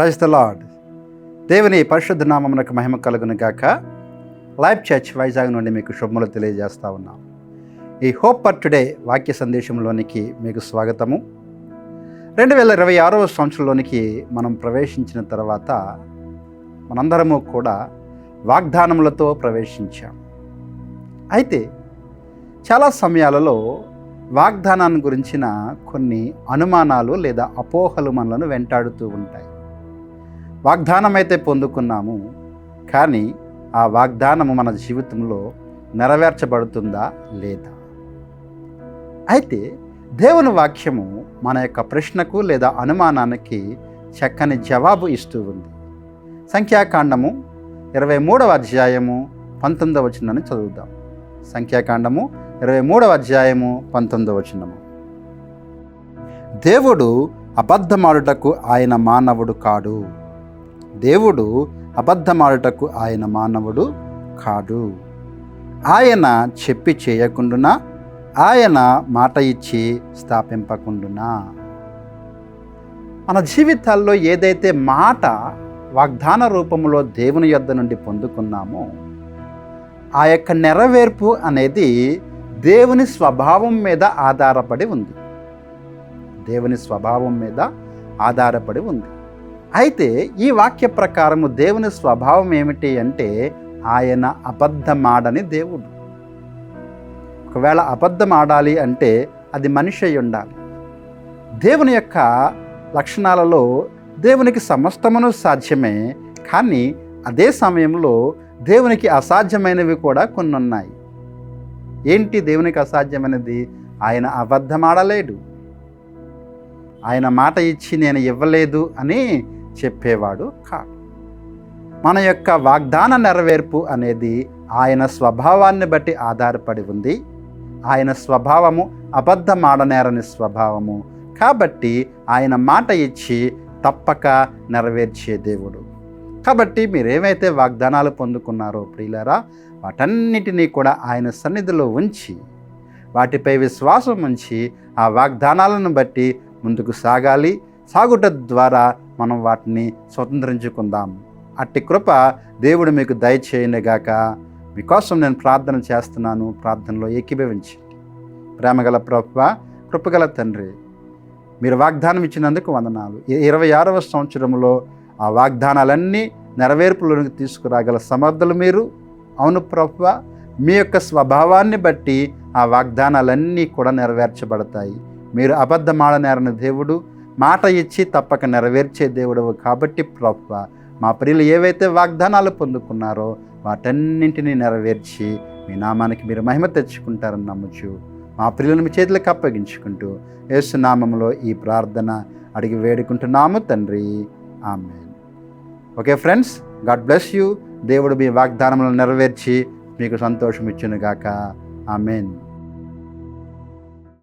Praise the lord. దేవుని పరిశుద్ధ నామమునకు మహిమ కలుగును గాక. లైఫ్ చర్చ్ వైజాగ్ నుండి మీకు శుభములు తెలియజేస్తా ఉన్నాం. ఈ హోప్ ఫర్ టుడే వాక్య సందేశంలోనికి మీకు స్వాగతము. 2026వ సంవత్సరంలోనికి మనం ప్రవేశించిన తర్వాత మనందరము కూడా వాగ్దానములతో ప్రవేశించాం. అయితే చాలా సమయాలలో వాగ్దానాన్ని గురించిన కొన్ని అనుమానాలు లేదా అపోహలు మనలను వెంటాడుతూ ఉంటాయి. వాగ్దానం అయితే పొందుకున్నాము, కానీ ఆ వాగ్దానము మన జీవితంలో నెరవేర్చబడుతుందా లేదా? అయితే దేవుని వాక్యము మన యొక్క ప్రశ్నకు లేదా అనుమానానికి చక్కని జవాబు ఇస్తూ ఉంది. సంఖ్యాకాండము 23వ అధ్యాయము 19వ వచనాన్ని చదువుదాం. సంఖ్యాకాండము 23వ అధ్యాయము 19వ వచనము. దేవుడు అబద్ధమాడుటకు ఆయన మానవుడు కాడు. దేవుడు అబద్ధమాడుటకు ఆయన మానవుడు కాడు. ఆయన చెప్పి చేయకుండునా, ఆయన మాట ఇచ్చి స్థాపింపకుండునా. మన జీవితాల్లో ఏదైతే మాట వాగ్దాన రూపంలో దేవుని యొద్ద నుండి పొందుకున్నామో ఆ యొక్క నెరవేర్పు అనేది దేవుని స్వభావం మీద ఆధారపడి ఉంది. దేవుని స్వభావం మీద ఆధారపడి ఉంది. అయితే ఈ వాక్య ప్రకారము దేవుని స్వభావం ఏమిటి అంటే ఆయన అబద్ధమాడని దేవుడు. ఒకవేళ అబద్ధం ఆడాలి అంటే అది మనిషి అయి ఉండాలి. దేవుని యొక్క లక్షణాలలో దేవునికి సమస్తమును సాధ్యమే, కానీ అదే సమయంలో దేవునికి అసాధ్యమైనవి కూడా కొన్ని ఉన్నాయి. ఏంటి దేవునికి అసాధ్యమైనది? ఆయన అబద్ధమాడలేడు. ఆయన మాట ఇచ్చి నేను ఇవ్వలేదు అని చెప్పేవాడు కాదు. మన యొక్క వాగ్దాన నెరవేర్పు అనేది ఆయన స్వభావాన్ని బట్టి ఆధారపడి ఉంది. ఆయన స్వభావము అబద్ధమాడనేరని స్వభావము కాబట్టి ఆయన మాట ఇచ్చి తప్పక నెరవేర్చే దేవుడు. కాబట్టి మీరేమైతే వాగ్దానాలు పొందుకున్నారో ప్రియులారా, వాటన్నిటినీ కూడా ఆయన సన్నిధిలో ఉంచి వాటిపై విశ్వాసం ఉంచి ఆ వాగ్దానాలను బట్టి ముందుకు సాగాలి. సాగుట ద్వారా మనం వాటిని స్వతంత్రించుకుందాం. అట్టి కృప దేవుడు మీకు దయచేయనుగాక. మీకోసం నేను ప్రార్థన చేస్తున్నాను. ప్రార్థనలో ఏకీభవించి. ప్రేమగల ప్రభువా, కృపగల తండ్రి, మీరు వాగ్దానం ఇచ్చినందుకు వందనాలు. 26వ సంవత్సరంలో ఆ వాగ్దానాలన్నీ నెరవేర్పులోనికి తీసుకురాగల సమర్థులు మీరు. అవును ప్రభువా, మీ యొక్క స్వభావాన్ని బట్టి ఆ వాగ్దానాలన్నీ కూడా నెరవేర్చబడతాయి. మీరు అబద్ధమాడనేరని దేవుడు, మాట ఇచ్చి తప్పక నెరవేర్చే దేవుడు. కాబట్టి ప్రభువా, మా ప్రియులు ఏవైతే వాగ్దానాలు పొందుకున్నారో వాటన్నింటినీ నెరవేర్చి మీ నామానికి మీరు మహిమ తెచ్చుకుంటారని నమ్ముచు మా ప్రియులను మీ చేతులకు అప్పగించుకుంటూ యేసు నామములో ఈ ప్రార్థన అడిగి వేడుకుంటున్నాము తండ్రి. Amen. Okay friends, God bless you. దేవుడు మీ వాగ్దానములను నెరవేర్చి మీకు సంతోషం ఇచ్చునుగాక. ఆమేన్.